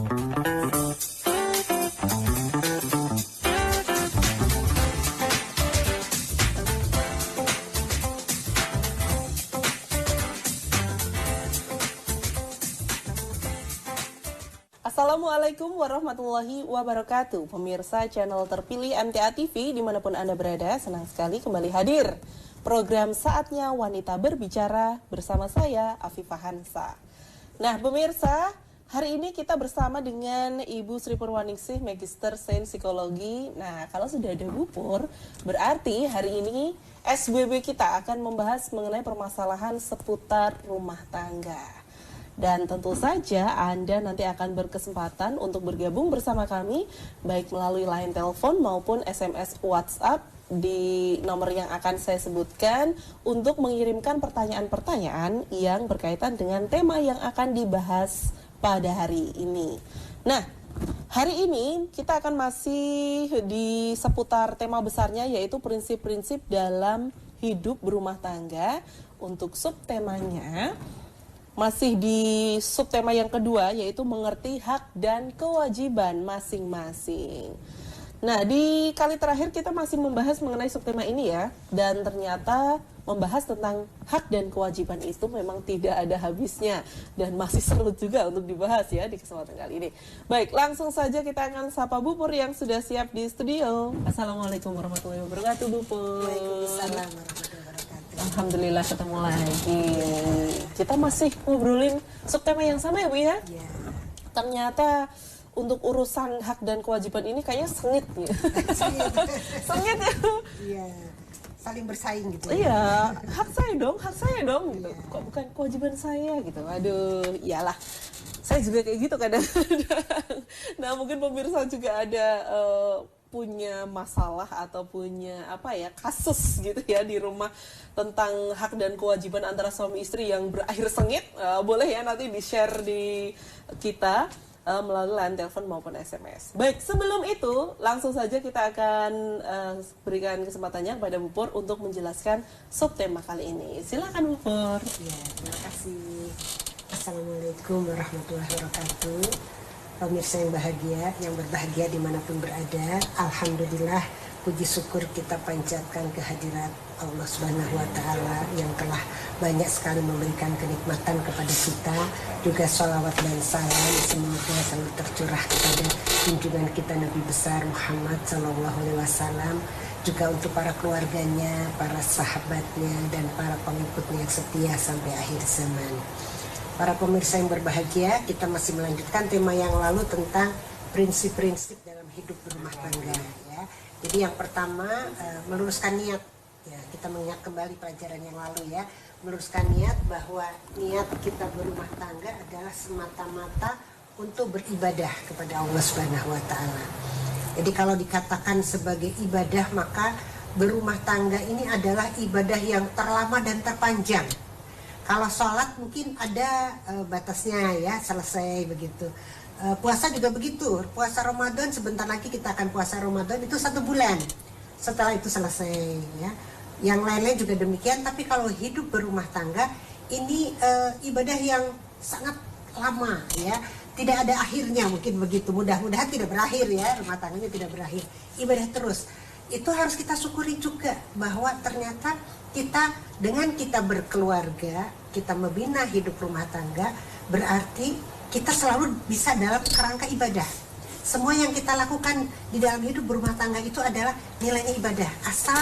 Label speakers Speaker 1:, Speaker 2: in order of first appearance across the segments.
Speaker 1: Assalamualaikum warahmatullahi wabarakatuh. Pemirsa channel terpilih MTA TV dimanapun Anda berada, senang sekali kembali hadir. Program Saatnya Wanita Berbicara bersama saya, Afifah Hansa. Nah pemirsa, hari ini kita bersama dengan Ibu Sri Purwaningsih, Magister Sains Psikologi. Nah kalau sudah ada Bu Pur, berarti hari ini SBB kita akan membahas mengenai permasalahan seputar rumah tangga. Dan tentu saja Anda nanti akan berkesempatan untuk bergabung bersama kami baik melalui line telepon maupun SMS WhatsApp di nomor yang akan saya sebutkan untuk mengirimkan pertanyaan-pertanyaan yang berkaitan dengan tema yang akan dibahas pada hari ini. Nah, hari ini kita akan masih di seputar tema besarnya yaitu prinsip-prinsip dalam hidup berumah tangga. Untuk subtemanya masih di subtema yang kedua yaitu mengerti hak dan kewajiban masing-masing. Nah di kali terakhir kita masih membahas mengenai subtema ini ya. Dan ternyata membahas tentang hak dan kewajiban itu memang tidak ada habisnya. Dan masih seru juga untuk dibahas ya di kesempatan kali ini. Baik, langsung saja kita akan sapa Bu Pur yang sudah siap di studio. Assalamualaikum warahmatullahi wabarakatuh Bu Pur.
Speaker 2: Waalaikumsalam warahmatullahi wabarakatuh.
Speaker 1: Alhamdulillah ketemu lagi. Kita masih ngobrolin subtema yang sama ya Bu ya?
Speaker 2: Iya.
Speaker 1: Ternyata untuk urusan hak dan kewajiban ini kayaknya sengit ya. Sengit ya.
Speaker 2: Iya. Saling bersaing gitu.
Speaker 1: Iya, hak saya dong gitu.
Speaker 2: Iya.
Speaker 1: Kok bukan kewajiban saya gitu. Aduh, iyalah. Saya juga kayak gitu kadang-kadang. Nah, mungkin pemirsa juga ada punya masalah atau punya kasus gitu ya di rumah tentang hak dan kewajiban antara suami istri yang berakhir sengit. Boleh ya nanti di-share di kita melalui line telepon maupun SMS. Baik, sebelum itu langsung saja kita akan berikan kesempatannya kepada Bu Pur untuk menjelaskan subtema kali ini. Silakan Bu Pur.
Speaker 2: Ya, terima kasih. Assalamualaikum warahmatullahi wabarakatuh. Pemirsa yang bahagia, yang berbahagia dimanapun berada, alhamdulillah, puji syukur kita panjatkan kehadirat Allah Subhanahu wa Ta'ala yang telah banyak sekali memberikan kenikmatan kepada kita. Juga sholawat dan salam semoga selalu tercurah kepada junjungan kita Nabi besar Muhammad Sallallahu Alaihi Wasallam, juga untuk para keluarganya, para sahabatnya, dan para pengikutnya yang setia sampai akhir zaman. Para pemirsa yang berbahagia, kita masih melanjutkan tema yang lalu tentang prinsip-prinsip dalam hidup berumah tangga. Ya. Jadi yang pertama meluruskan niat. Ya, kita mengingat kembali pelajaran yang lalu ya, meluruskan niat bahwa niat kita berumah tangga adalah semata-mata untuk beribadah kepada Allah Subhanahu Wa Taala. Jadi kalau dikatakan sebagai ibadah maka berumah tangga ini adalah ibadah yang terlama dan terpanjang. Kalau sholat mungkin ada batasnya ya, selesai begitu. Puasa juga begitu. Puasa Ramadan sebentar lagi kita akan puasa Ramadan itu 1 bulan. Setelah itu selesai ya. Yang lain-lain juga demikian. Tapi kalau hidup berumah tangga ini ibadah yang sangat lama ya. Tidak ada akhirnya mungkin begitu. Mudah-mudahan tidak berakhir ya, rumah tangganya tidak berakhir. Ibadah terus. Itu harus kita syukuri juga bahwa ternyata dengan kita berkeluarga, kita membina hidup rumah tangga, berarti kita selalu bisa dalam kerangka ibadah. Semua yang kita lakukan di dalam hidup berumah tangga itu adalah nilainya ibadah. Asal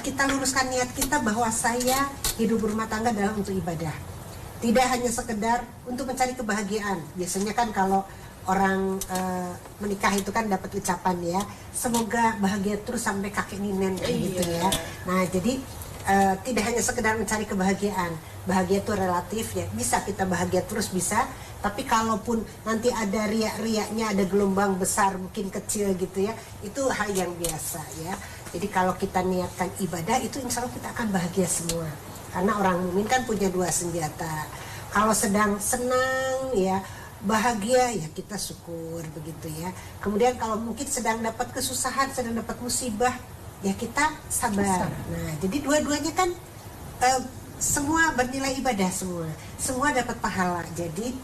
Speaker 2: kita luruskan niat kita bahwa saya hidup berumah tangga adalah untuk ibadah. Tidak hanya sekedar untuk mencari kebahagiaan. Biasanya kan kalau orang menikah itu kan dapat ucapan ya, semoga bahagia terus sampai kakek ninen gitu ya. Nah jadi tidak hanya sekedar mencari kebahagiaan. Bahagia itu relatif ya, bisa kita bahagia terus bisa, tapi kalaupun nanti ada riak-riaknya, ada gelombang besar mungkin kecil gitu ya, itu hal yang biasa ya. Jadi kalau kita niatkan ibadah itu insya Allah kita akan bahagia semua. Karena orang mukmin kan punya 2 senjata. Kalau sedang senang ya, bahagia ya kita syukur begitu ya. Kemudian kalau mungkin sedang dapat kesusahan, sedang dapat musibah, ya kita sabar. Nah, jadi dua-duanya kan semua bernilai ibadah semua dapat pahala. Jadi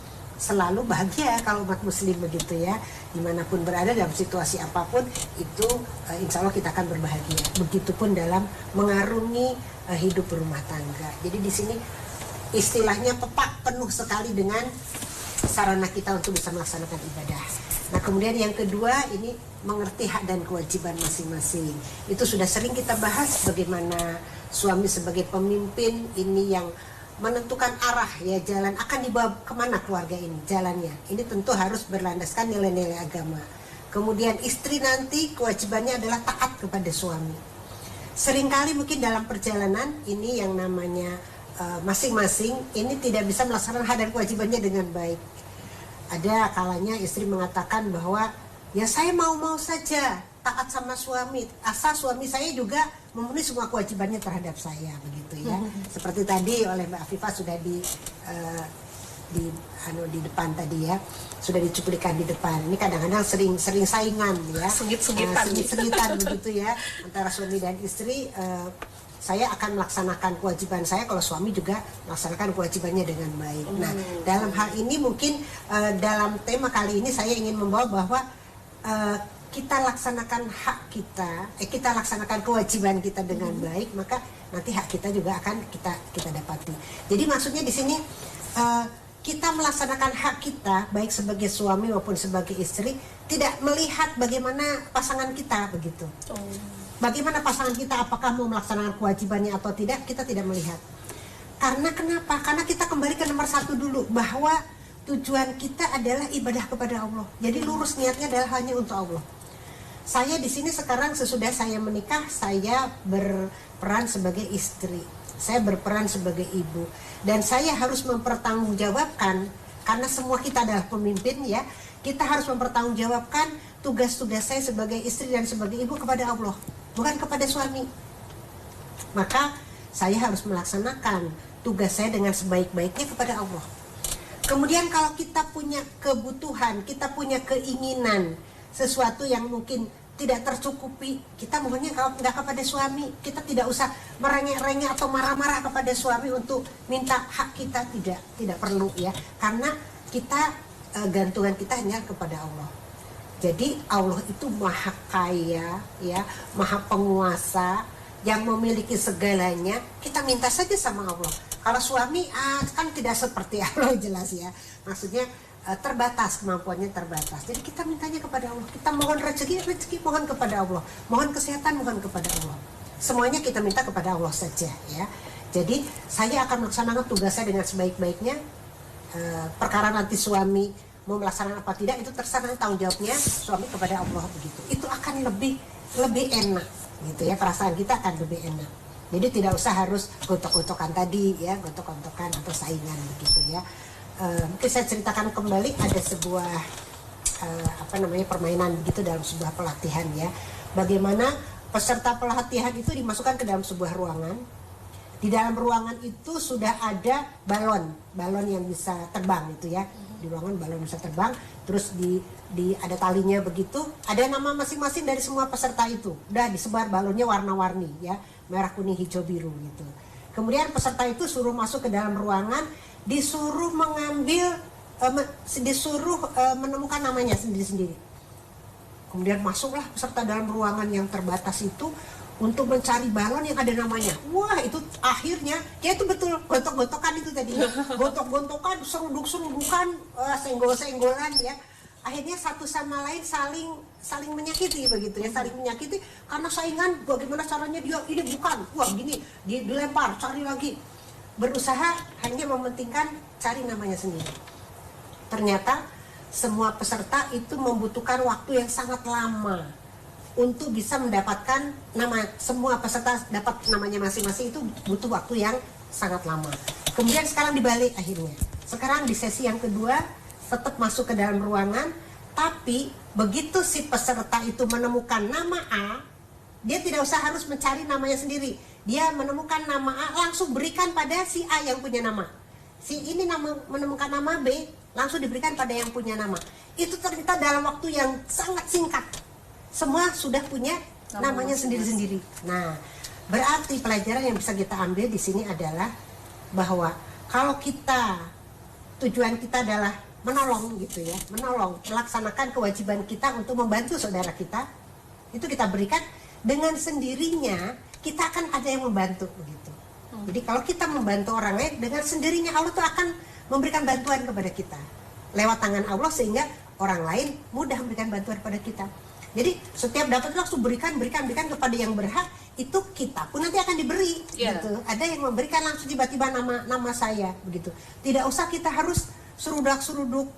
Speaker 2: selalu bahagia kalau umat muslim begitu ya, dimanapun berada dalam situasi apapun itu insya Allah kita akan berbahagia. Begitupun dalam mengarungi hidup berumah tangga. Jadi di sini istilahnya pepak penuh sekali dengan sarana kita untuk bisa melaksanakan ibadah. Nah kemudian yang kedua ini mengerti hak dan kewajiban masing-masing. Itu sudah sering kita bahas bagaimana suami sebagai pemimpin ini yang menentukan arah ya, jalan akan dibawa kemana keluarga ini jalannya. Ini tentu harus berlandaskan nilai-nilai agama. Kemudian istri nanti kewajibannya adalah taat kepada suami. Seringkali mungkin dalam perjalanan ini yang namanya masing-masing ini tidak bisa melaksanakan hak dan kewajibannya dengan baik. Ada kalanya istri mengatakan bahwa ya saya mau-mau saja taat sama suami, asal suami saya juga memenuhi semua kewajibannya terhadap saya begitu ya. Seperti tadi oleh Mbak Afifah sudah di depan tadi ya, sudah dicuplikan di depan. Ini kadang-kadang sering saingan ya, sengit-sengitan begitu ya antara suami dan istri. Saya akan melaksanakan kewajiban saya kalau suami juga melaksanakan kewajibannya dengan baik. Nah, dalam hal ini mungkin dalam tema kali ini saya ingin membawa bahwa kita laksanakan hak kita laksanakan kewajiban kita dengan baik, maka nanti hak kita juga akan kita dapati. Jadi maksudnya di sini kita melaksanakan hak kita baik sebagai suami maupun sebagai istri tidak melihat bagaimana pasangan kita begitu. Bagaimana pasangan kita, apakah mau melaksanakan kewajibannya atau tidak, kita tidak melihat. Karena kenapa? Karena kita kembali ke nomor satu dulu, bahwa tujuan kita adalah ibadah kepada Allah. Jadi lurus niatnya adalah hanya untuk Allah. Saya di sini sekarang sesudah saya menikah, saya berperan sebagai istri. Saya berperan sebagai ibu. Dan saya harus mempertanggungjawabkan, karena semua kita adalah pemimpin ya, kita harus mempertanggungjawabkan tugas-tugas saya sebagai istri dan sebagai ibu kepada Allah, bukan kepada suami. Maka saya harus melaksanakan tugas saya dengan sebaik-baiknya kepada Allah. Kemudian kalau kita punya kebutuhan, kita punya keinginan, sesuatu yang mungkin tidak tercukupi, kita mohonnya kalau nggak kepada suami, kita tidak usah merengek-rengek atau marah-marah kepada suami untuk minta hak kita, tidak perlu ya, karena kita gantungan kita hanya kepada Allah. Jadi Allah itu maha kaya ya, maha penguasa yang memiliki segalanya. Kita minta saja sama Allah. Kalau suami kan tidak seperti Allah jelas ya. Maksudnya terbatas, kemampuannya terbatas. Jadi kita mintanya kepada Allah. Kita mohon rezeki mohon kepada Allah. Mohon kesehatan mohon kepada Allah. Semuanya kita minta kepada Allah saja ya. Jadi saya akan melaksanakan tugas saya dengan sebaik-baiknya. Perkara nanti suami mau melaksanakan apa tidak itu terserah, tanggung jawabnya suami kepada Allah begitu. Itu akan lebih enak gitu ya, perasaan kita akan lebih enak. Jadi tidak usah harus gontok-gontokan tadi ya, gontok-gontokan atau saingan begitu ya. Mungkin saya ceritakan kembali ada sebuah permainan begitu dalam sebuah pelatihan ya. Bagaimana peserta pelatihan itu dimasukkan ke dalam sebuah ruangan. Di dalam ruangan itu sudah ada balon yang bisa terbang itu ya. Di ruangan balon bisa terbang, terus ada talinya begitu. Ada nama masing-masing dari semua peserta itu. Udah disebar balonnya warna-warni ya, merah, kuning, hijau, biru gitu. Kemudian peserta itu suruh masuk ke dalam ruangan, disuruh mengambil, menemukan namanya sendiri-sendiri. Kemudian masuklah peserta dalam ruangan yang terbatas itu untuk mencari balon yang ada namanya. Wah itu akhirnya ya itu betul gontok-gontokan itu tadi, gontok-gontokan, seruduk-serudukan, senggol-senggolan ya. Akhirnya satu sama lain saling menyakiti begitu ya, saling menyakiti karena saingan. Bagaimana caranya dia ini bukan, wah gini dilempar, cari lagi, berusaha hanya mementingkan cari namanya sendiri. Ternyata semua peserta itu membutuhkan waktu yang sangat lama untuk bisa mendapatkan nama. Semua peserta dapat namanya masing-masing itu butuh waktu yang sangat lama. Kemudian sekarang dibalik akhirnya. Sekarang di sesi yang kedua tetap masuk ke dalam ruangan, tapi begitu si peserta itu menemukan nama A, dia tidak usah harus mencari namanya sendiri. Dia menemukan nama A, langsung berikan pada si A yang punya nama. Si ini menemukan nama B, langsung diberikan pada yang punya nama. Itu ternyata dalam waktu yang sangat singkat. Semua sudah punya namanya sendiri-sendiri. Nah, berarti pelajaran yang bisa kita ambil di sini adalah bahwa kalau tujuan kita adalah menolong gitu ya, menolong, melaksanakan kewajiban kita untuk membantu saudara kita, itu kita berikan dengan sendirinya kita akan ada yang membantu begitu. Jadi kalau kita membantu orang lain, dengan sendirinya Allah tuh akan memberikan bantuan kepada kita lewat tangan Allah, sehingga orang lain mudah memberikan bantuan kepada kita. Jadi setiap dapat langsung berikan kepada yang berhak, itu kita pun nanti akan diberi gitu. Ada yang memberikan langsung tiba-tiba nama saya begitu. Tidak usah kita harus seruduk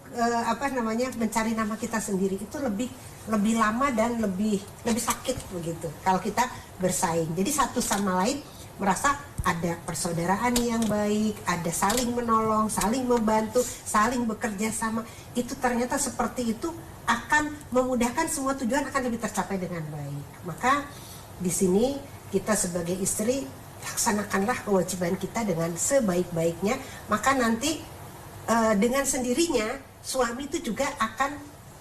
Speaker 2: mencari nama kita sendiri, itu lebih lama dan lebih sakit begitu kalau kita bersaing. Jadi satu sama lain merasa ada persaudaraan yang baik, ada saling menolong, saling membantu, saling bekerja sama. Itu ternyata seperti itu akan memudahkan semua tujuan akan lebih tercapai dengan baik. Maka di sini kita sebagai istri laksanakanlah kewajiban kita dengan sebaik-baiknya, maka nanti dengan sendirinya suami itu juga akan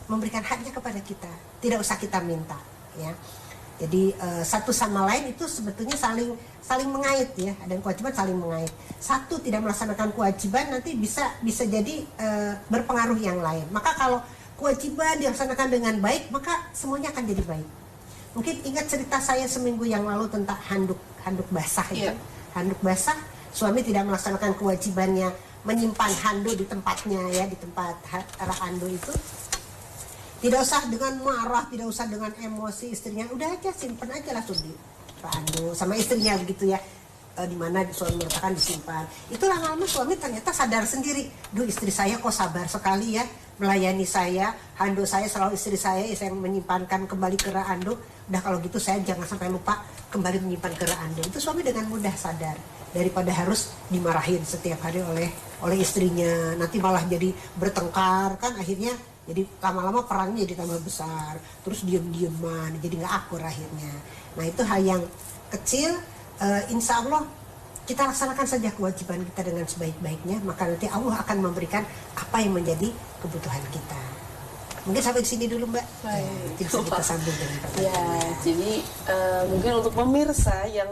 Speaker 2: memberikan haknya kepada kita, tidak usah kita minta ya. Jadi satu sama lain itu sebetulnya saling mengait ya, ada kewajiban saling mengait. Satu tidak melaksanakan kewajiban nanti bisa jadi berpengaruh yang lain. Maka kalau kewajiban dilaksanakan dengan baik, maka semuanya akan jadi baik. Mungkin ingat cerita saya seminggu yang lalu tentang handuk basah itu. Handuk basah, suami tidak melaksanakan kewajibannya menyimpan handuk di tempatnya ya, di tempat handuk itu. Tidak usah dengan marah, tidak usah dengan emosi istrinya, udah aja simpan aja langsung di handuk sama istrinya begitu ya. Di mana suami mengatakan disimpan. Itu lama-lama suami ternyata sadar sendiri, duh istri saya kok sabar sekali ya melayani saya, handuk saya selalu istri saya yang menyimpankan kembali ke rak handuk. Udah kalau gitu saya jangan sampai lupa kembali menyimpan ke rak handuk. Itu suami dengan mudah sadar daripada harus dimarahin setiap hari oleh istrinya, nanti malah jadi bertengkar kan, akhirnya jadi lama-lama perangnya jadi tambah besar, terus diem-dieman, jadi nggak akur akhirnya. Nah itu hal yang kecil, insya Allah kita laksanakan saja kewajiban kita dengan sebaik-baiknya, maka nanti Allah akan memberikan apa yang menjadi kebutuhan kita. Mungkin sampai di sini dulu Mbak.
Speaker 1: Baik.
Speaker 2: Ya, nanti bisa kita sambung dengan
Speaker 1: Ya, jadi mungkin untuk pemirsa yang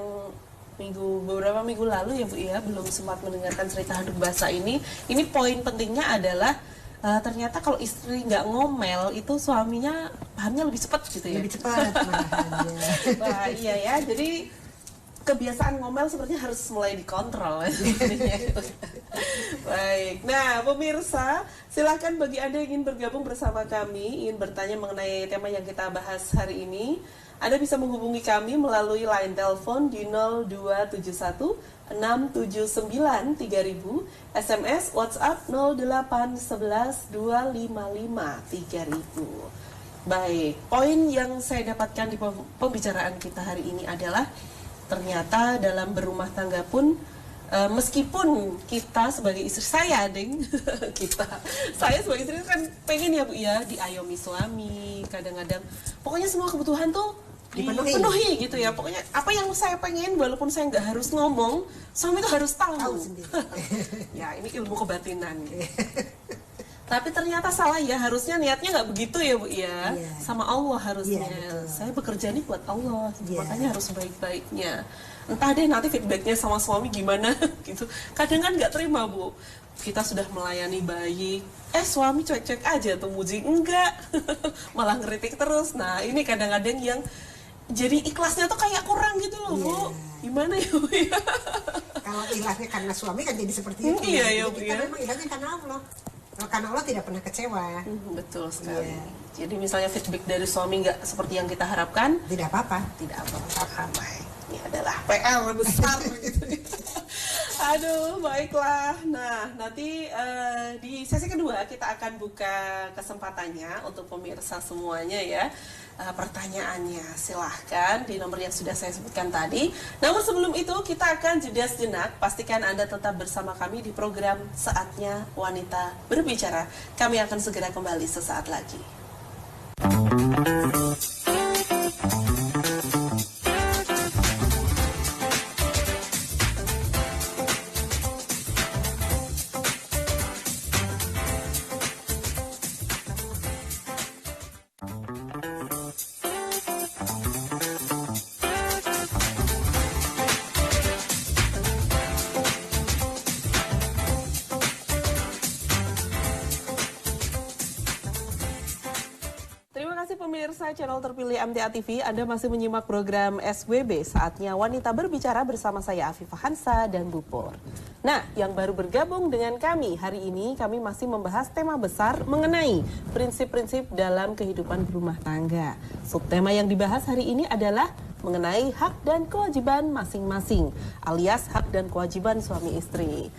Speaker 1: beberapa minggu lalu ya Bu ya belum sempat mendengarkan cerita handuk basah ini poin pentingnya adalah ternyata kalau istri nggak ngomel itu suaminya pahamnya lebih cepat gitu ya. Lebih cepat pemahamannya. Wah iya ya, jadi kebiasaan ngomel sepertinya harus mulai dikontrol. Baik, nah pemirsa silahkan bagi Anda yang ingin bergabung bersama kami, ingin bertanya mengenai tema yang kita bahas hari ini, Anda bisa menghubungi kami melalui line telepon di 0271 679 3000, SMS WhatsApp 0811 255 3000. Baik, poin yang saya dapatkan di pembicaraan kita hari ini adalah ternyata dalam berumah tangga pun meskipun kita sebagai istri saya, saya sebagai istri kan pengen ya Bu ya diayomi suami, kadang-kadang pokoknya semua kebutuhan tuh dipenuhi gitu ya, pokoknya apa yang saya pengen walaupun saya nggak harus ngomong, suami tuh harus tahu sendiri. Ya ini ilmu kebatinan. Tapi ternyata salah ya, harusnya niatnya nggak begitu ya Bu ya, sama Allah harusnya. Saya bekerja nih buat Allah, makanya harus baik-baiknya. Entah deh nanti feedbacknya sama suami gimana gitu. Kadang kan nggak terima Bu, kita sudah melayani baik, suami cuek-cuek aja tuh, muji enggak, malah ngeritik terus. Nah ini kadang-kadang yang jadi ikhlasnya tuh kayak kurang gitu loh Bu. Gimana ya Bu ya?
Speaker 2: Kalau ikhlasnya karena suami kan jadi seperti itu.
Speaker 1: Iya ya Bu
Speaker 2: kita
Speaker 1: ya.
Speaker 2: memang ikhlasnya karena Allah. Karena Allah tidak pernah kecewa.
Speaker 1: Betul sekali. Jadi misalnya feedback dari suami nggak seperti yang kita harapkan,
Speaker 2: tidak apa-apa.
Speaker 1: Tidak apa-apa. Ini adalah PR besar gitu. Aduh, baiklah. Nah, nanti di sesi kedua kita akan buka kesempatannya untuk pemirsa semuanya ya. Pertanyaannya silahkan di nomor yang sudah saya sebutkan tadi. Namun sebelum itu kita akan jeda sejenak. Pastikan Anda tetap bersama kami di program Saatnya Wanita Berbicara. Kami akan segera kembali sesaat lagi. kasih pemirsa channel terpilih MTA TV, Anda masih menyimak program SWB, saatnya wanita berbicara bersama saya Afifah Hansa dan Bu Pur. Nah, yang baru bergabung dengan kami, hari ini kami masih membahas tema besar mengenai prinsip-prinsip dalam kehidupan berumah tangga. Subtema yang dibahas hari ini adalah mengenai hak dan kewajiban masing-masing, alias hak dan kewajiban suami istri.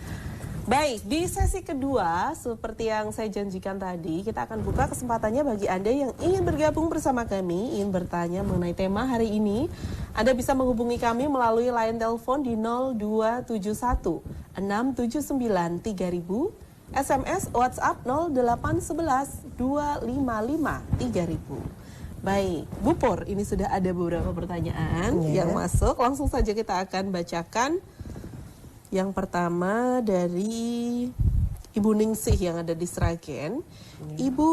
Speaker 1: Baik, di sesi kedua, seperti yang saya janjikan tadi, kita akan buka kesempatannya bagi Anda yang ingin bergabung bersama kami, ingin bertanya mengenai tema hari ini. Anda bisa menghubungi kami melalui line telepon di 0271 679 3000, SMS WhatsApp 0811 255 3000. Baik, Bu Pur, ini sudah ada beberapa pertanyaan yang masuk. Langsung saja kita akan bacakan. Yang pertama dari Ibu Ningsih yang ada di Sragen. Ibu,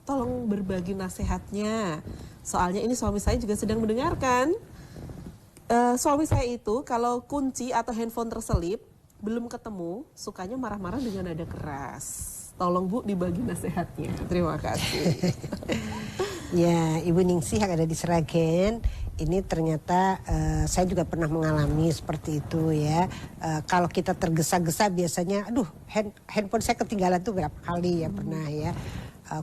Speaker 1: tolong berbagi nasihatnya. Soalnya ini suami saya juga sedang mendengarkan. Suami saya itu kalau kunci atau handphone terselip, belum ketemu, sukanya marah-marah dengan nada keras. Tolong Bu dibagi nasihatnya. Terima kasih.
Speaker 2: Ya, Ibu Ningsih yang ada di Sragen, ini ternyata saya juga pernah mengalami seperti itu ya. Kalau kita tergesa-gesa biasanya, aduh handphone saya ketinggalan tuh berapa kali ya pernah ya.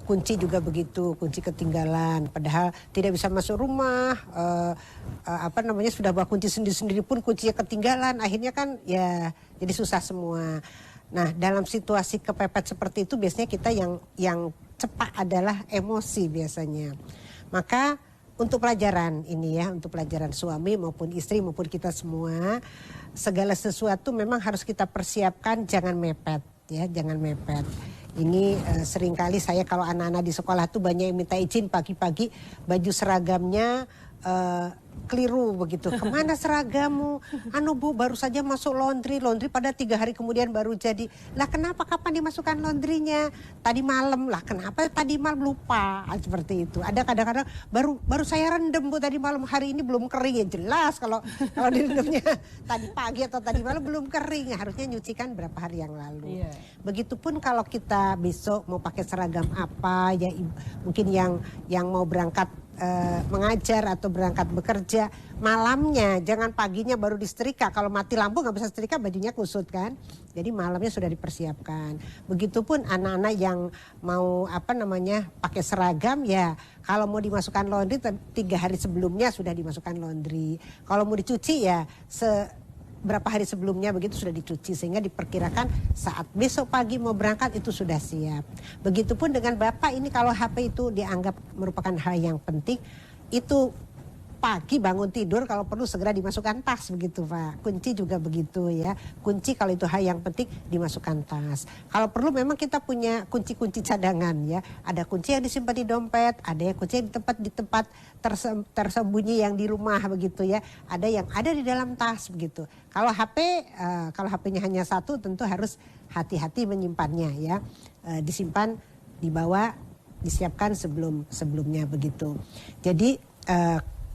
Speaker 2: Kunci juga begitu, kunci ketinggalan. Padahal tidak bisa masuk rumah, sudah bawa kunci sendiri-sendiri pun kuncinya ketinggalan. Akhirnya kan ya jadi susah semua. Nah, dalam situasi kepepet seperti itu biasanya kita yang cepat adalah emosi biasanya. Maka untuk pelajaran ini ya, untuk pelajaran suami maupun istri maupun kita semua, segala sesuatu memang harus kita persiapkan, jangan mepet ya, jangan mepet. Ini seringkali saya kalau anak-anak di sekolah tuh banyak yang minta izin pagi-pagi baju seragamnya keliru begitu. Kemana seragamu? Bu, baru saja masuk laundry pada 3 hari kemudian baru jadi. Lah kenapa, kapan dimasukkan laundrynya? Tadi malam. Lah kenapa tadi malam lupa? Seperti itu. Ada kadang-kadang baru saya rendam Bu tadi malam, hari ini belum kering. Ya jelas kalau direndamnya tadi pagi atau tadi malam belum kering. Harusnya nyucikan berapa hari yang lalu. Begitupun kalau kita besok mau pakai seragam apa ya, mungkin yang mau berangkat mengajar atau berangkat bekerja, malamnya jangan paginya baru disetrika. Kalau mati lampu nggak bisa setrika, bajunya kusut kan. Jadi malamnya sudah dipersiapkan. Begitupun anak-anak yang mau pakai seragam ya, kalau mau dimasukkan laundry 3 hari sebelumnya sudah dimasukkan laundry. Kalau mau dicuci ya berapa hari sebelumnya begitu sudah dicuci, sehingga diperkirakan saat besok pagi mau berangkat itu sudah siap. Begitupun dengan Bapak ini, kalau HP itu dianggap merupakan hal yang penting, itu pagi bangun tidur kalau perlu segera dimasukkan tas begitu Pak. Kunci juga begitu ya. Kunci kalau itu hal yang penting dimasukkan tas. Kalau perlu memang kita punya kunci-kunci cadangan ya. Ada kunci yang disimpan di dompet, ada yang kunci yang di tempat tersembunyi yang di rumah begitu ya. Ada yang ada di dalam tas begitu. Kalau HP-nya hanya satu, tentu harus hati-hati menyimpannya ya. Disimpan, dibawa, disiapkan sebelumnya begitu. Jadi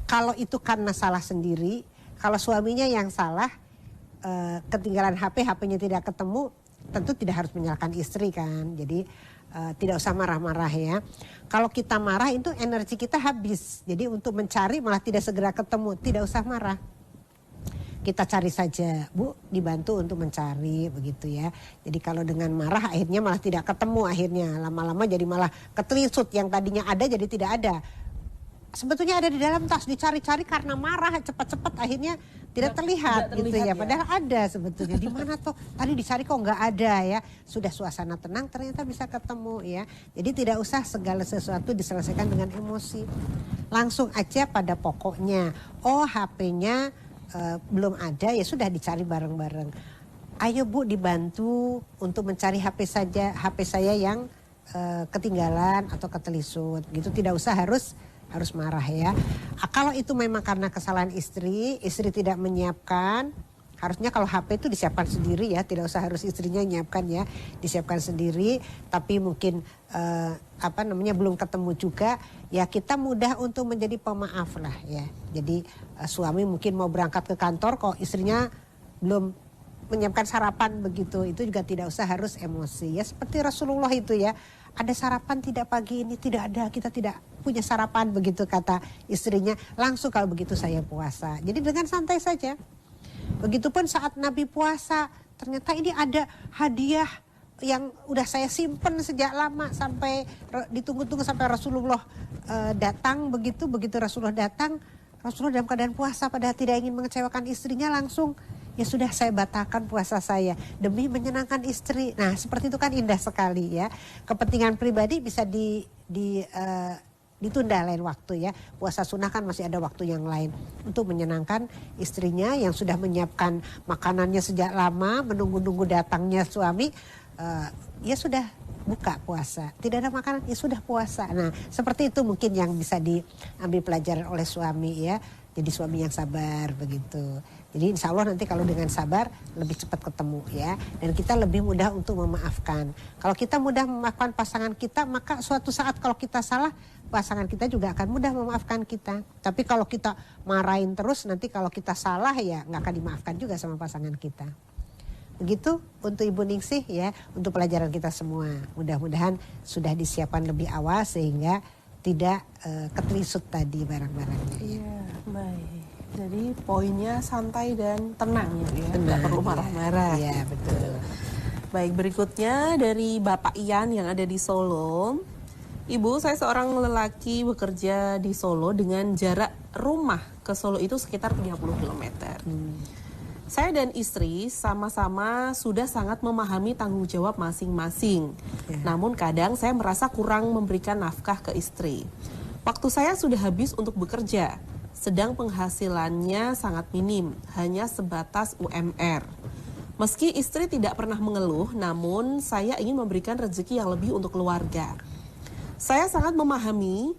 Speaker 2: kalau itu karena salah sendiri, kalau suaminya yang salah, ketinggalan HP-nya tidak ketemu, tentu tidak harus menyalahkan istri kan. Jadi tidak usah marah-marah ya. Kalau kita marah itu energi kita habis. Jadi untuk mencari malah tidak segera ketemu, tidak usah marah. Kita cari saja, Bu, dibantu untuk mencari begitu ya. Jadi kalau dengan marah akhirnya malah tidak ketemu, akhirnya lama-lama jadi malah ketelisut, yang tadinya ada jadi tidak ada. Sebetulnya ada di dalam tas, dicari-cari karena marah cepat-cepat akhirnya tidak terlihat gitu ya. Padahal ada sebetulnya. Di mana tuh? Tadi dicari kok nggak ada ya. Sudah suasana tenang ternyata bisa ketemu ya. Jadi tidak usah segala sesuatu diselesaikan dengan emosi. Langsung aja pada pokoknya. Oh, HP-nya belum ada, ya sudah dicari bareng-bareng. Ayo Bu, dibantu untuk mencari HP saya yang ketinggalan atau ketelisut gitu. Tidak usah harus marah ya. Kalau itu memang karena kesalahan istri tidak menyiapkan, harusnya kalau HP itu disiapkan sendiri ya, tidak usah harus istrinya menyiapkan ya, disiapkan sendiri. Tapi mungkin belum ketemu juga, ya kita mudah untuk menjadi pemaaf lah ya. Jadi suami mungkin mau berangkat ke kantor kok istrinya belum menyiapkan sarapan begitu, itu juga tidak usah harus emosi ya. Seperti Rasulullah itu ya, ada sarapan tidak pagi ini? Tidak ada, kita tidak punya sarapan, begitu kata istrinya. Langsung kalau begitu saya puasa. Jadi dengan santai saja. Begitupun saat Nabi puasa, ternyata ini ada hadiah yang udah saya simpen sejak lama sampai ditunggu-tunggu sampai Rasulullah datang. Begitu Rasulullah datang, Rasulullah dalam keadaan puasa padahal tidak ingin mengecewakan istrinya, langsung ya sudah saya batalkan puasa saya demi menyenangkan istri. Nah seperti itu kan indah sekali ya. Kepentingan pribadi bisa ditunda lain waktu ya. Puasa sunnah kan masih ada waktu yang lain untuk menyenangkan istrinya yang sudah menyiapkan makanannya sejak lama, menunggu-nunggu datangnya suami. Ya sudah buka puasa, tidak ada makanan ya sudah puasa. Nah seperti itu mungkin yang bisa diambil pelajaran oleh suami ya. Jadi suami yang sabar begitu. Jadi insya Allah nanti kalau dengan sabar lebih cepat ketemu ya. Dan kita lebih mudah untuk memaafkan. Kalau kita mudah memaafkan pasangan kita, maka suatu saat kalau kita salah, pasangan kita juga akan mudah memaafkan kita. Tapi kalau kita marahin terus, nanti kalau kita salah ya nggak akan dimaafkan juga sama pasangan kita. Begitu untuk Ibu Ningsih ya, untuk pelajaran kita semua. Mudah-mudahan sudah disiapkan lebih awal sehingga tidak ketelisut tadi barang-barangnya.
Speaker 1: Iya, baik. Jadi poinnya santai dan tenang ya,
Speaker 2: Tenang,
Speaker 1: nggak perlu marah-marah.
Speaker 2: Iya betul.
Speaker 1: Baik, berikutnya dari Bapak Ian yang ada di Solo. Ibu, saya seorang lelaki bekerja di Solo dengan jarak rumah ke Solo itu sekitar 30 km. Saya dan istri sama-sama sudah sangat memahami tanggung jawab masing-masing. Namun kadang saya merasa kurang memberikan nafkah ke istri. Waktu saya sudah habis untuk bekerja, sedang penghasilannya sangat minim, hanya sebatas UMR. Meski istri tidak pernah mengeluh, namun saya ingin memberikan rezeki yang lebih untuk keluarga. Saya sangat memahami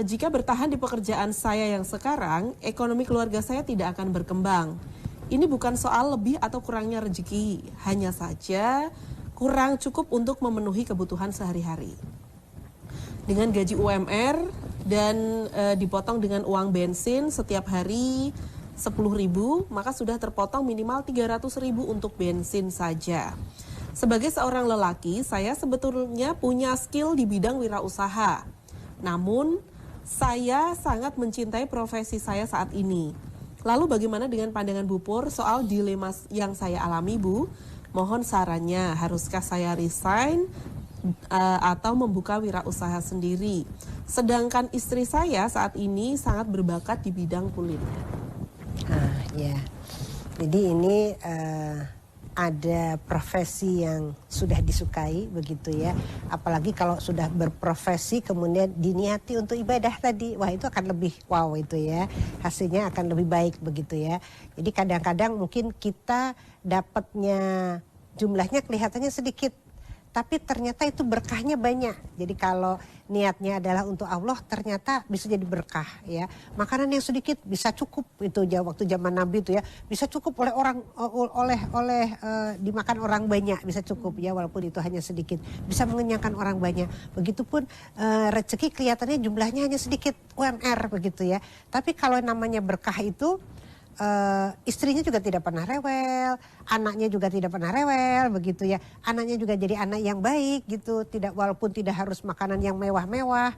Speaker 1: jika bertahan di pekerjaan saya yang sekarang, ekonomi keluarga saya tidak akan berkembang. Ini bukan soal lebih atau kurangnya rezeki, hanya saja kurang cukup untuk memenuhi kebutuhan sehari-hari. Dengan gaji UMR dan dipotong dengan uang bensin setiap hari 10.000, maka sudah terpotong minimal 300.000 untuk bensin saja. Sebagai seorang lelaki, saya sebetulnya punya skill di bidang wirausaha. Namun, saya sangat mencintai profesi saya saat ini. Lalu bagaimana dengan pandangan Bu Pur soal dilema yang saya alami, Bu? Mohon sarannya, haruskah saya resign atau membuka wirausaha sendiri? Sedangkan istri saya saat ini sangat berbakat di bidang kuliner.
Speaker 2: Ya, jadi ini ada profesi yang sudah disukai begitu ya. Apalagi kalau sudah berprofesi kemudian diniati untuk ibadah tadi, wah itu akan lebih wow itu ya. Hasilnya akan lebih baik begitu ya. Jadi kadang-kadang mungkin kita dapatnya jumlahnya kelihatannya sedikit, tapi ternyata itu berkahnya banyak. Jadi kalau niatnya adalah untuk Allah, ternyata bisa jadi berkah ya. Makanan yang sedikit bisa cukup itu waktu zaman Nabi itu ya, bisa cukup oleh orang dimakan orang banyak, bisa cukup ya walaupun itu hanya sedikit, bisa mengenyangkan orang banyak. Begitupun rezeki kelihatannya jumlahnya hanya sedikit UMR begitu ya. Tapi kalau namanya berkah itu istrinya juga tidak pernah rewel, anaknya juga tidak pernah rewel begitu ya. Anaknya juga jadi anak yang baik gitu, walaupun tidak harus makanan yang mewah-mewah.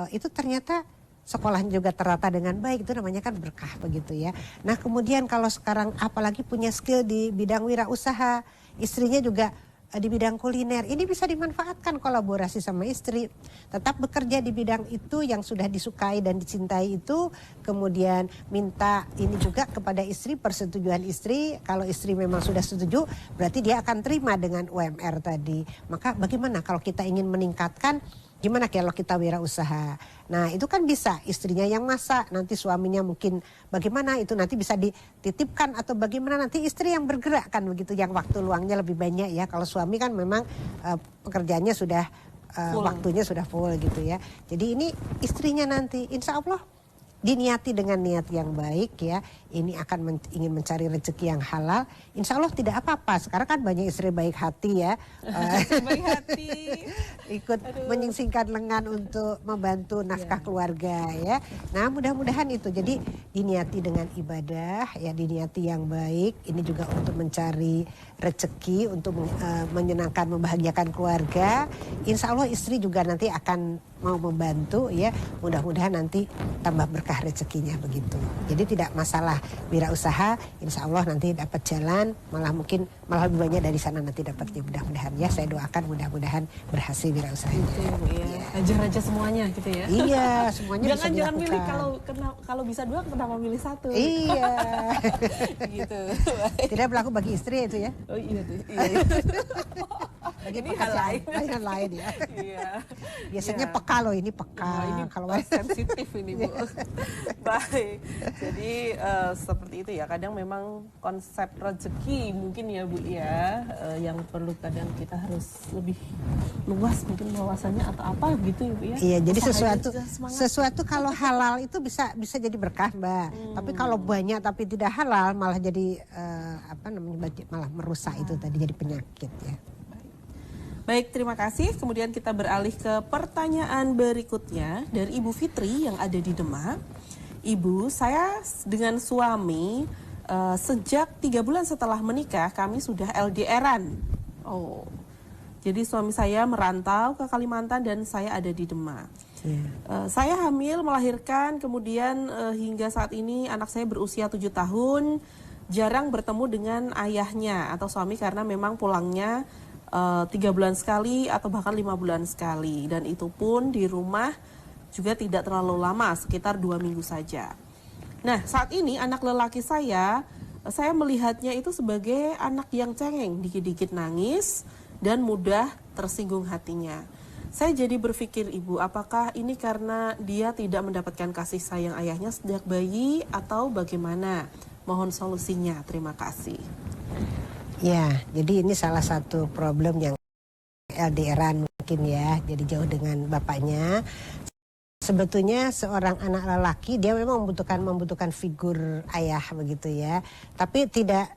Speaker 2: Itu ternyata sekolahnya juga tertata dengan baik, itu namanya kan berkah begitu ya. Nah kemudian kalau sekarang apalagi punya skill di bidang wirausaha, istrinya juga di bidang kuliner, ini bisa dimanfaatkan kolaborasi sama istri, tetap bekerja di bidang itu yang sudah disukai dan dicintai itu, kemudian minta ini juga kepada istri, persetujuan istri. Kalau istri memang sudah setuju, berarti dia akan terima dengan UMR tadi. Maka bagaimana kalau kita ingin meningkatkan, gimana kalau kita wirausaha? Nah itu kan bisa istrinya yang masak, nanti suaminya mungkin bagaimana itu nanti bisa dititipkan atau bagaimana nanti istri yang bergerak kan begitu, yang waktu luangnya lebih banyak ya. Kalau suami kan memang pekerjaannya sudah waktunya sudah full gitu ya. Jadi ini istrinya nanti insya Allah diniati dengan niat yang baik ya, ini akan ingin mencari rezeki yang halal, insya Allah tidak apa-apa. Sekarang kan banyak istri baik hati ya,
Speaker 1: Baik hati.
Speaker 2: ikut menyingsingkan lengan untuk membantu nafkah keluarga ya. Nah mudah-mudahan itu, jadi diniati dengan ibadah ya, diniati yang baik, ini juga untuk mencari rezeki, untuk menyenangkan, membahagiakan keluarga. Insya Allah istri juga nanti akan mau membantu ya, mudah-mudahan nanti tambah berkah rezekinya begitu. Jadi tidak masalah wirausaha, insya Allah nanti dapat jalan, malah lebih banyak dari sana nanti dapatnya, mudah-mudahan ya. Saya doakan mudah-mudahan berhasil wirausahanya.
Speaker 1: Iya. Ajar aja semuanya gitu ya.
Speaker 2: Iya, semuanya bisa
Speaker 1: Jangan
Speaker 2: dilakukan.
Speaker 1: milih, kalau bisa dua kenapa milih satu?
Speaker 2: Iya.
Speaker 1: Gitu.
Speaker 2: Tidak berlaku bagi istri itu ya.
Speaker 1: Oh iya tuh. Iya.
Speaker 2: Bagi
Speaker 1: Ini hal lain.
Speaker 2: Hal lain ya.
Speaker 1: Iya.
Speaker 2: Biasanya
Speaker 1: Iya.
Speaker 2: peka loh, ini peka.
Speaker 1: Wah, ini
Speaker 2: Kalau
Speaker 1: sensitif ini Bu. Baik. Jadi seperti itu ya. Kadang memang konsep rezeki mungkin ya Bu ya, yang perlu kadang kita harus lebih luas mungkin wawasannya atau apa gitu ya Bu ya.
Speaker 2: Iya, jadi
Speaker 1: Usahanya juga semangat.
Speaker 2: sesuatu kalau halal itu bisa jadi berkah, Mbak. Tapi kalau banyak tapi tidak halal malah jadi malah merusak itu tadi, jadi penyakit ya.
Speaker 1: Baik, terima kasih. Kemudian kita beralih ke pertanyaan berikutnya dari Ibu Fitri yang ada di Demak. Ibu, saya dengan suami sejak 3 bulan setelah menikah kami sudah LDRan. Oh, jadi suami saya merantau ke Kalimantan dan saya ada di Demak. Saya hamil, melahirkan, kemudian hingga saat ini anak saya berusia 7 tahun, jarang bertemu dengan ayahnya atau suami karena memang pulangnya 3 bulan sekali atau bahkan 5 bulan sekali, dan itu pun di rumah juga tidak terlalu lama, sekitar 2 minggu saja. Nah, saat ini anak lelaki saya melihatnya itu sebagai anak yang cengeng, dikit-dikit nangis dan mudah tersinggung hatinya. Saya jadi berpikir, Ibu, apakah ini karena dia tidak mendapatkan kasih sayang ayahnya sejak bayi atau bagaimana? Mohon solusinya, terima kasih.
Speaker 2: Ya, jadi ini salah satu problem yang LDRan mungkin ya, jadi jauh dengan bapaknya. Sebetulnya seorang anak lelaki dia memang membutuhkan figur ayah begitu ya, tapi tidak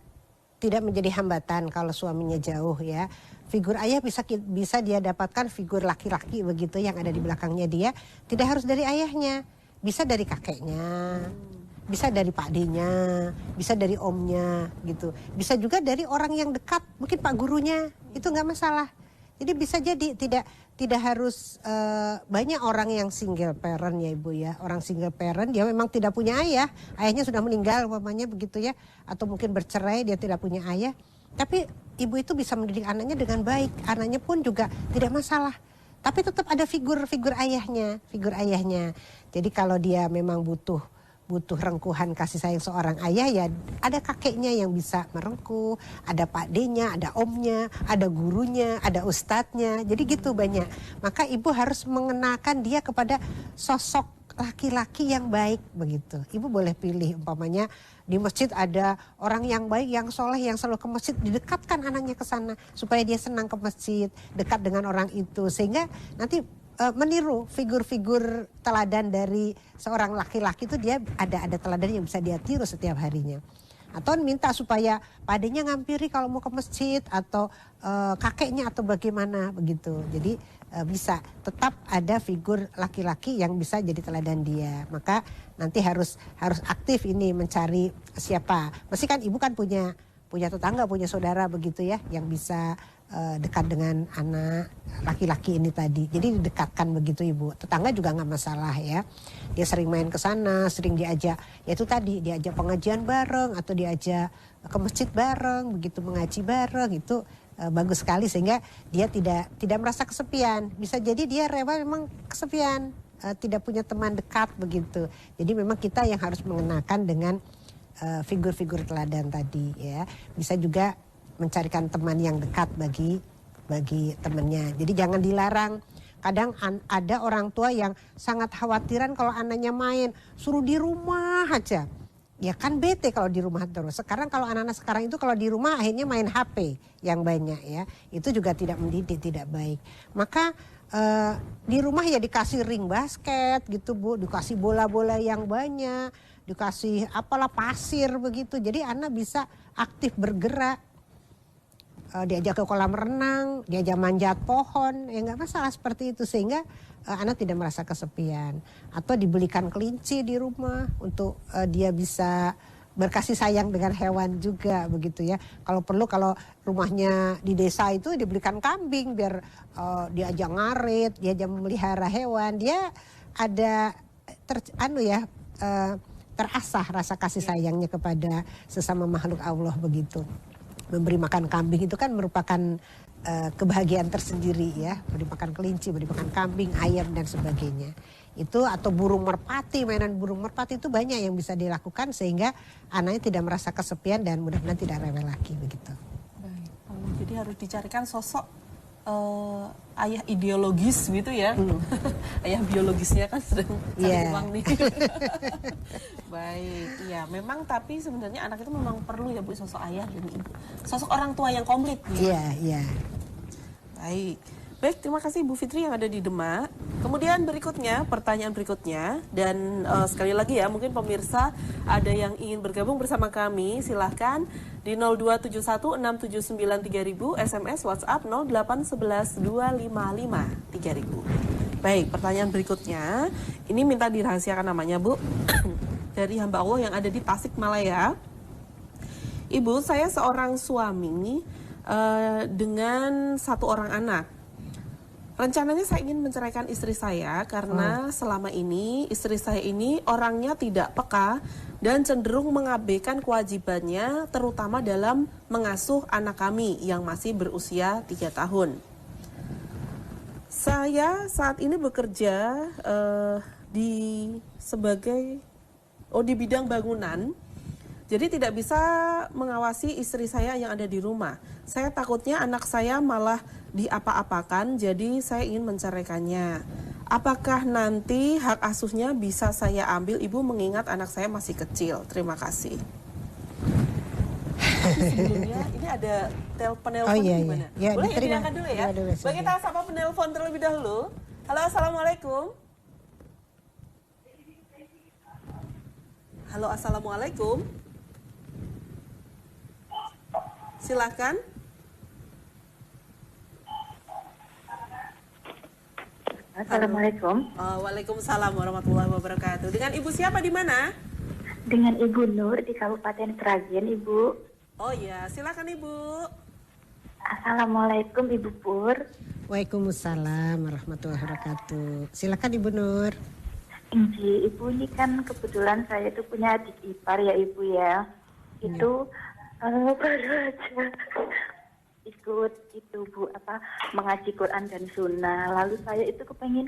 Speaker 2: menjadi hambatan kalau suaminya jauh ya. Figur ayah bisa dia dapatkan figur laki-laki begitu yang ada di belakangnya dia, tidak harus dari ayahnya, bisa dari kakeknya, bisa dari pak D-nya, bisa dari omnya gitu, bisa juga dari orang yang dekat, mungkin pak gurunya, itu nggak masalah. Jadi bisa jadi tidak harus banyak orang yang single parent ya Ibu ya. Orang single parent dia memang tidak punya ayah, ayahnya sudah meninggal umpamanya begitu ya, atau mungkin bercerai dia tidak punya ayah. Tapi ibu itu bisa mendidik anaknya dengan baik, anaknya pun juga tidak masalah. Tapi tetap ada figur ayahnya. Jadi kalau dia memang butuh rengkuhan kasih sayang seorang ayah, ya ada kakeknya yang bisa merengkuh, ada pak D-nya, ada omnya, ada gurunya, ada ustadznya, jadi gitu banyak. Maka ibu harus mengenalkan dia kepada sosok laki-laki yang baik begitu. Ibu boleh pilih, umpamanya di masjid ada orang yang baik, yang soleh, yang selalu ke masjid, didekatkan anaknya ke sana supaya dia senang ke masjid, dekat dengan orang itu, sehingga nanti meniru figur-figur teladan dari seorang laki-laki itu, dia ada teladan yang bisa dia tiru setiap harinya. Atau minta supaya padenya ngampiri kalau mau ke masjid, atau kakeknya atau bagaimana begitu. Jadi bisa tetap ada figur laki-laki yang bisa jadi teladan dia. Maka nanti harus aktif ini mencari siapa. Mesti kan ibu kan punya tetangga, punya saudara begitu ya, yang bisa dekat dengan anak laki-laki ini tadi. Jadi didekatkan begitu Ibu. Tetangga juga nggak masalah ya. Dia sering main ke sana, sering diajak, ya itu tadi, diajak pengajian bareng atau diajak ke masjid bareng, begitu mengaji bareng, itu bagus sekali, sehingga dia tidak merasa kesepian. Bisa jadi dia rela memang kesepian, tidak punya teman dekat begitu. Jadi memang kita yang harus mengenakan dengan figur-figur teladan tadi ya. Bisa juga mencarikan teman yang dekat bagi temannya. Jadi jangan dilarang. Kadang ada orang tua yang sangat khawatiran kalau anaknya main, suruh di rumah aja. Ya kan bete kalau di rumah terus. Sekarang kalau anak-anak sekarang itu kalau di rumah akhirnya main HP yang banyak ya. Itu juga tidak mendidik, tidak baik. Maka di rumah ya dikasih ring basket gitu Bu, dikasih bola-bola yang banyak, dikasih apalah pasir begitu. Jadi anak bisa aktif bergerak, diajak ke kolam renang, diajak manjat pohon, ya nggak masalah seperti itu sehingga anak tidak merasa kesepian. Atau dibelikan kelinci di rumah untuk dia bisa berkasih sayang dengan hewan juga begitu ya. Kalau perlu kalau rumahnya di desa itu dibelikan kambing biar diajak ngarit, diajak memelihara hewan, dia ada terasah rasa kasih sayangnya kepada sesama makhluk Allah begitu. Memberi makan kambing itu kan merupakan kebahagiaan tersendiri ya. Beri makan kelinci, beri makan kambing, ayam dan sebagainya. Itu atau burung merpati, mainan burung merpati itu banyak yang bisa dilakukan sehingga anaknya tidak merasa kesepian dan mudah-mudahan tidak rewel lagi begitu.
Speaker 1: Baik. Jadi harus dicarikan sosok ayah ideologis gitu ya. Ayah biologisnya kan sedang cari uang nih. Baik, iya memang tapi sebenarnya anak itu memang perlu ya Bu sosok ayah dan ibu. Sosok orang tua yang komplit.
Speaker 2: Iya.
Speaker 1: Baik. Baik, terima kasih Bu Fitri yang ada di Demak. Kemudian berikutnya, pertanyaan berikutnya. Dan sekali lagi ya, mungkin pemirsa ada yang ingin bergabung bersama kami, silahkan di 02716793000, SMS, WhatsApp 08112553000. Baik, pertanyaan berikutnya. Ini minta dirahasiakan namanya Bu. Dari hamba Allah yang ada di Tasikmalaya. Ibu, saya seorang suami dengan 1 orang anak. Rencananya saya ingin menceraikan istri saya karena selama ini istri saya ini orangnya tidak peka dan cenderung mengabaikan kewajibannya terutama dalam mengasuh anak kami yang masih berusia 3 tahun. Saya saat ini bekerja di bidang bangunan. Jadi tidak bisa mengawasi istri saya yang ada di rumah. Saya takutnya anak saya malah diapa-apakan, jadi saya ingin menceraikannya. Apakah nanti hak asuhnya bisa saya ambil, Ibu, mengingat anak saya masih kecil? Terima kasih. Sebelumnya ini ada penelpon gimana?
Speaker 2: Ya,
Speaker 1: boleh diangkat dulu ya? Bagi kita sapa penelpon terlebih dahulu. Halo, Assalamualaikum. Halo, Assalamualaikum. Silakan.
Speaker 3: Assalamualaikum.
Speaker 1: Waalaikumsalam warahmatullahi wabarakatuh. Dengan Ibu siapa di mana?
Speaker 3: Dengan Ibu Nur di Kabupaten Sragen, Ibu.
Speaker 1: Oh ya, silakan Ibu.
Speaker 3: Assalamualaikum Ibu Pur.
Speaker 2: Waalaikumsalam warahmatullahi wabarakatuh. Silakan Ibu Nur.
Speaker 3: Ibu ini kan kebetulan saya itu punya adik ipar ya Ibu ya. Itu baru aja ikut itu Bu mengaji Quran dan Sunnah. Lalu saya itu kepengen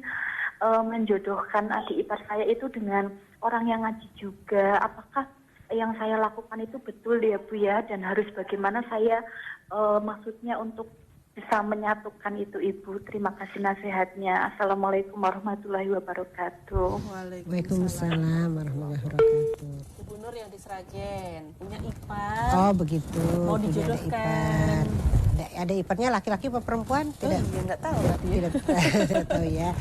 Speaker 3: menjodohkan adik ipar saya itu dengan orang yang ngaji juga. Apakah yang saya lakukan itu betul ya Bu ya? Dan harus bagaimana saya maksudnya untuk bisa menyatukan itu Ibu. Terima kasih nasihatnya. Assalamualaikum warahmatullahi wabarakatuh.
Speaker 2: Waalaikumsalam warahmatullahi wabarakatuh.
Speaker 1: Ibu Nur yang di Sragen punya ipar.
Speaker 2: Oh begitu.
Speaker 1: Mau dijodohkan.
Speaker 2: Ada iparnya laki-laki atau perempuan? Tidak.
Speaker 1: Ya nggak tahu.
Speaker 2: Tidak tahu ya.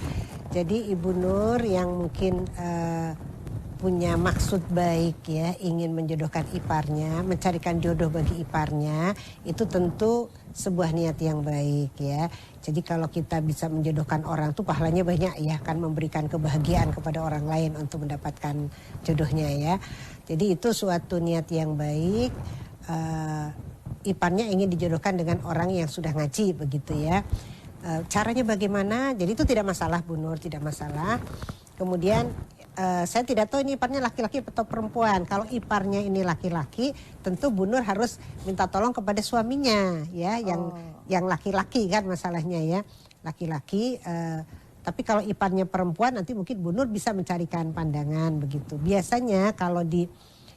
Speaker 2: Jadi Ibu Nur yang mungkin punya maksud baik ya, ingin menjodohkan iparnya, mencarikan jodoh bagi iparnya, itu tentu sebuah niat yang baik ya. Jadi kalau kita bisa menjodohkan orang tuh pahalanya banyak ya, kan memberikan kebahagiaan kepada orang lain untuk mendapatkan jodohnya ya. Jadi itu suatu niat yang baik. Iparnya ingin dijodohkan dengan orang yang sudah ngaji begitu ya. Caranya bagaimana? Jadi itu tidak masalah Bu Nur, tidak masalah. Kemudian saya tidak tahu ini iparnya laki-laki atau perempuan. Kalau iparnya ini laki-laki, tentu Bu Nur harus minta tolong kepada suaminya ya, yang laki-laki kan masalahnya ya, laki-laki. Tapi kalau iparnya perempuan nanti mungkin Bu Nur bisa mencarikan pandangan begitu. Biasanya kalau di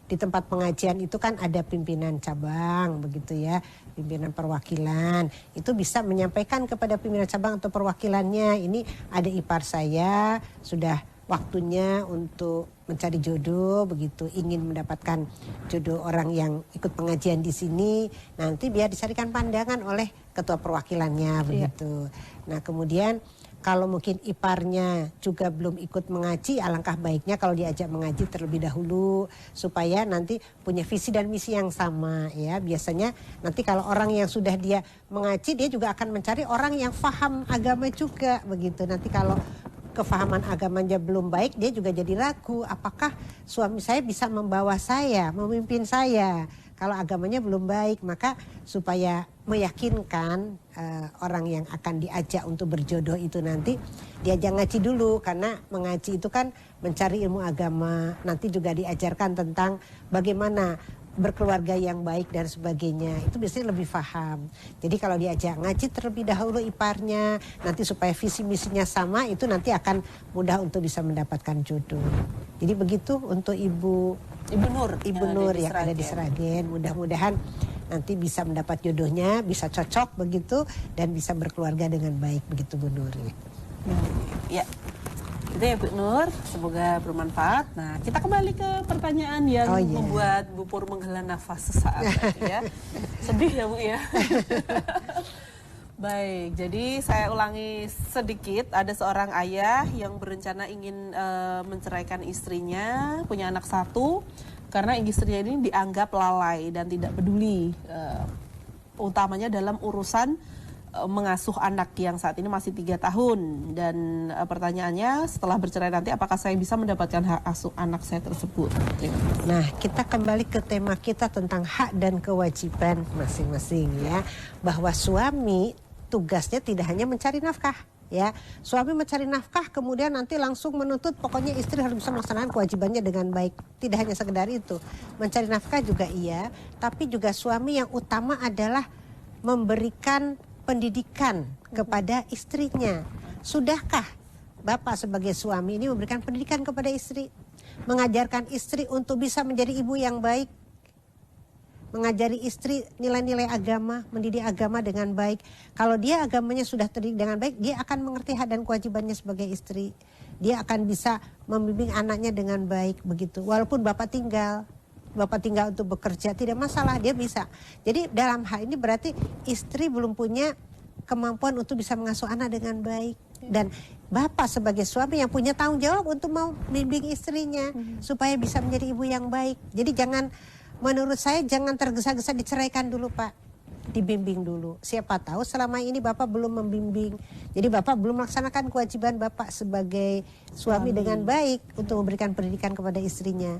Speaker 2: tempat pengajian itu kan ada pimpinan cabang begitu ya, pimpinan perwakilan. Itu bisa menyampaikan kepada pimpinan cabang atau perwakilannya, ini ada ipar saya sudah waktunya untuk mencari jodoh begitu, ingin mendapatkan jodoh orang yang ikut pengajian di sini, nanti biar dicarikan pandangan oleh ketua perwakilannya begitu. Nah kemudian Kalau mungkin iparnya juga belum ikut mengaji, alangkah baiknya kalau diajak mengaji terlebih dahulu supaya nanti punya visi dan misi yang sama ya. Biasanya nanti kalau orang yang sudah dia mengaji, dia juga akan mencari orang yang paham agama juga begitu. Nanti kalau kefahaman agamanya belum baik, dia juga jadi ragu, apakah suami saya bisa membawa saya, memimpin saya. Kalau agamanya belum baik, maka supaya meyakinkan orang yang akan diajak untuk berjodoh itu nanti diajak ngaji dulu, karena mengaji itu kan mencari ilmu agama. Nanti juga diajarkan tentang bagaimana berkeluarga yang baik dan sebagainya. Itu biasanya lebih paham. Jadi kalau diajak ngaji terlebih dahulu iparnya, nanti supaya visi misinya sama, itu nanti akan mudah untuk bisa mendapatkan jodoh. Jadi begitu untuk Ibu Nur yang ada di Sragen. Mudah-mudahan nanti bisa mendapat jodohnya, bisa cocok begitu, dan bisa berkeluarga dengan baik begitu Bu Nur.
Speaker 1: Ya. Itu ya Bu Nur, semoga bermanfaat. Nah, kita kembali ke pertanyaan yang membuat Bu Pur menghela nafas sesaat ya. Sedih ya Bu ya. Baik, jadi saya ulangi sedikit. Ada seorang ayah yang berencana ingin menceraikan istrinya, punya anak satu, karena istrinya ini dianggap lalai dan tidak peduli, utamanya dalam urusan mengasuh anak yang saat ini masih 3 tahun. Dan pertanyaannya, setelah bercerai nanti apakah saya bisa mendapatkan hak asuh anak saya tersebut?
Speaker 2: Nah, kita kembali ke tema kita tentang hak dan kewajiban masing-masing ya. Bahwa suami tugasnya tidak hanya mencari nafkah ya. Suami mencari nafkah kemudian nanti langsung menuntut pokoknya istri harus bisa melaksanakan kewajibannya dengan baik. Tidak hanya sekedar itu. Mencari nafkah juga iya, tapi juga suami yang utama adalah memberikan pendidikan kepada istrinya. Sudahkah Bapak sebagai suami ini memberikan pendidikan kepada istri? Mengajarkan istri untuk bisa menjadi ibu yang baik? Mengajari istri nilai-nilai agama, mendidik agama dengan baik. Kalau dia agamanya sudah terdidik dengan baik, dia akan mengerti hak dan kewajibannya sebagai istri. Dia akan bisa membimbing anaknya dengan baik begitu. Walaupun Bapak tinggal untuk bekerja, tidak masalah, dia bisa. Jadi dalam hal ini berarti istri belum punya kemampuan untuk bisa mengasuh anak dengan baik. Dan Bapak sebagai suami yang punya tanggung jawab untuk mau membimbing istrinya supaya bisa menjadi ibu yang baik. Jadi menurut saya jangan tergesa-gesa diceraikan dulu Pak. Dibimbing dulu. Siapa tahu selama ini Bapak belum membimbing. Jadi Bapak belum melaksanakan kewajiban Bapak sebagai suami dengan baik untuk memberikan pendidikan kepada istrinya.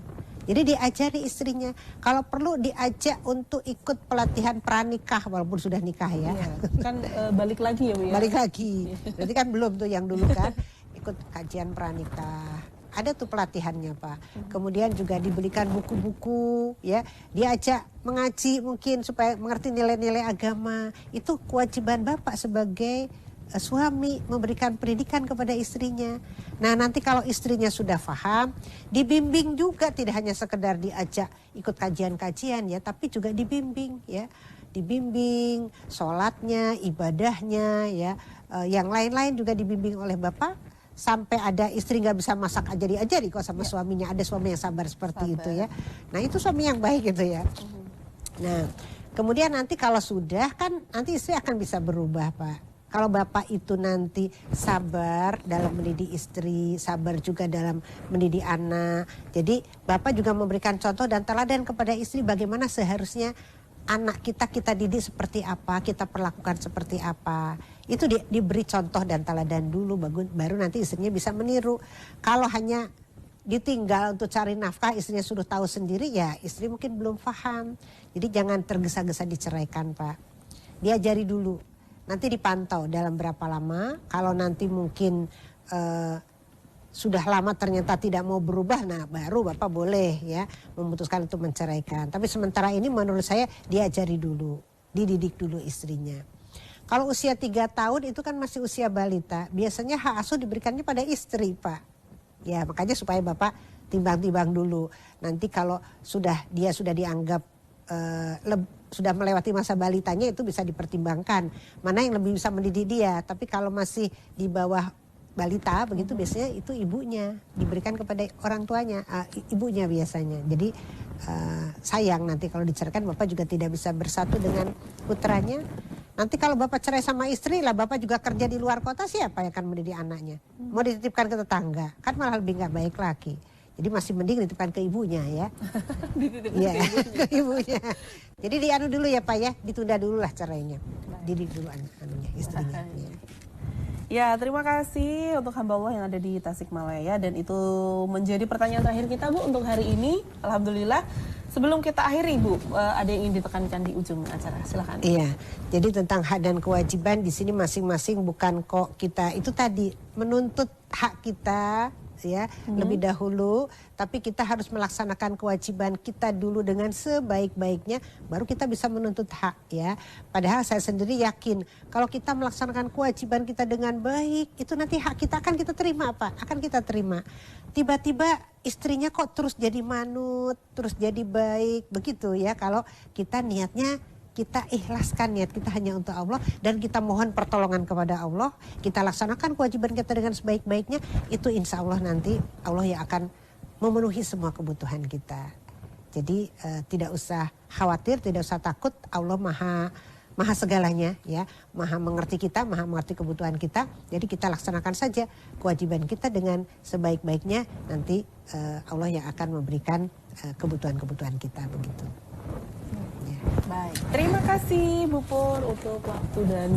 Speaker 2: Jadi diajari istrinya. Kalau perlu diajak untuk ikut pelatihan pranikah walaupun sudah nikah ya.
Speaker 1: Iya, kan balik lagi ya Bu ya.
Speaker 2: Balik lagi. Berarti kan belum tuh yang dulu kan ikut kajian pranikah. Ada tuh pelatihannya Pak. Kemudian juga dibelikan buku-buku ya. Diajak mengaji mungkin supaya mengerti nilai-nilai agama. Itu kewajiban Bapak sebagai suami memberikan pendidikan kepada istrinya. Nah nanti kalau istrinya sudah paham, dibimbing juga, tidak hanya sekedar diajak ikut kajian-kajian ya, tapi juga dibimbing ya. Dibimbing sholatnya, ibadahnya ya, yang lain-lain juga dibimbing oleh Bapak. Sampai ada istri nggak bisa masak aja diajari kok sama suaminya. Ada suami yang sabar seperti itu ya. Nah itu suami yang baik gitu ya. Nah kemudian nanti kalau sudah kan nanti istri akan bisa berubah Pak. Kalau Bapak itu nanti sabar dalam mendidik istri, sabar juga dalam mendidik anak. Jadi Bapak juga memberikan contoh dan teladan kepada istri bagaimana seharusnya anak kita didik seperti apa, kita perlakukan seperti apa. Itu diberi contoh dan teladan dulu, baru nanti istrinya bisa meniru. Kalau hanya ditinggal untuk cari nafkah, istrinya sudah tahu sendiri, ya istri mungkin belum paham. Jadi jangan tergesa-gesa diceraikan Pak. Diajari dulu. Nanti dipantau dalam berapa lama. Kalau nanti mungkin sudah lama ternyata tidak mau berubah, nah baru Bapak boleh ya memutuskan untuk menceraikan. Tapi sementara ini menurut saya diajari dulu, dididik dulu istrinya. Kalau usia 3 tahun itu kan masih usia balita. Biasanya hak asuh diberikannya pada istri Pak. Ya makanya supaya Bapak timbang-timbang dulu. Nanti kalau dia sudah dianggap sudah melewati masa balitanya, itu bisa dipertimbangkan mana yang lebih bisa mendidik dia. Tapi kalau masih di bawah balita begitu, biasanya itu ibunya diberikan kepada orang tuanya, ibunya biasanya. Jadi sayang nanti kalau diceraikan Bapak juga tidak bisa bersatu dengan putranya. Nanti kalau bapak cerai sama istri lah, bapak juga kerja di luar kota, siapa yang akan mendidik anaknya? Mau dititipkan ke tetangga, kan malah lebih nggak baik lagi. Jadi masih mending dititipkan ke ibunya ya.
Speaker 1: Dititipkan
Speaker 2: Iya,
Speaker 1: ke ibunya.
Speaker 2: ke ibunya. Jadi dianu dulu ya Pak ya, ditunda dulu lah cerainya. Didik dulu anunya, istrinya. Ya.
Speaker 1: Ya, terima kasih untuk hamba Allah yang ada di Tasikmalaya, dan itu menjadi pertanyaan terakhir kita Bu untuk hari ini. Alhamdulillah. Sebelum kita akhiri Bu, ada yang ingin ditekankan di ujung acara, silakan.
Speaker 2: Iya, jadi tentang hak dan kewajiban di sini masing-masing, bukan kok kita itu tadi menuntut hak kita ya lebih dahulu, tapi kita harus melaksanakan kewajiban kita dulu dengan sebaik-baiknya, baru kita bisa menuntut hak ya. Padahal saya sendiri yakin kalau kita melaksanakan kewajiban kita dengan baik, itu nanti hak kita akan kita terima apa? Akan kita terima. Tiba-tiba istrinya kok terus jadi manut, terus jadi baik, begitu ya. Kalau kita niatnya kita ikhlaskan niat kita hanya untuk Allah dan kita mohon pertolongan kepada Allah, kita laksanakan kewajiban kita dengan sebaik-baiknya, itu insya Allah nanti Allah yang akan memenuhi semua kebutuhan kita. Jadi tidak usah khawatir, tidak usah takut, Allah maha segalanya ya, maha mengerti kita, maha mengerti kebutuhan kita. Jadi kita laksanakan saja kewajiban kita dengan sebaik-baiknya, nanti Allah yang akan memberikan kebutuhan-kebutuhan kita begitu.
Speaker 1: Baik, terima kasih Bu Pur untuk waktu dan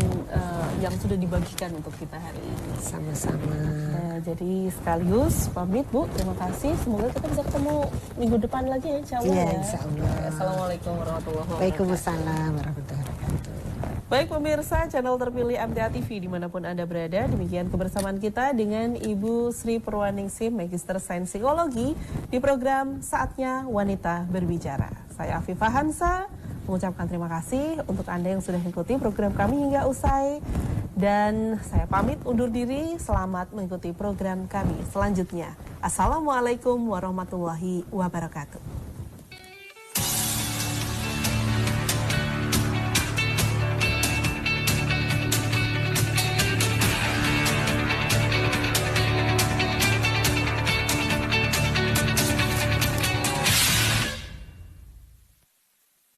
Speaker 1: yang sudah dibagikan untuk kita hari ini.
Speaker 2: Sama-sama.
Speaker 1: Jadi sekaligus pamit Bu, terima kasih. Semoga kita bisa ketemu minggu depan lagi ya, insya Allah.
Speaker 2: Iya,
Speaker 1: ya.
Speaker 2: insya Allah.
Speaker 1: Assalamualaikum warahmatullahi wabarakatuh.
Speaker 2: Waalaikumsalam warahmatullahi wabarakatuh.
Speaker 1: Baik pemirsa channel terpilih MTA TV dimanapun Anda berada, demikian kebersamaan kita dengan Ibu Sri Purwaningsih, Magister Sains Psikologi di program Saatnya Wanita Berbicara. Saya Afifah Hansa mengucapkan terima kasih untuk Anda yang sudah mengikuti program kami hingga usai, dan saya pamit undur diri. Selamat mengikuti program kami selanjutnya. Assalamualaikum warahmatullahi wabarakatuh.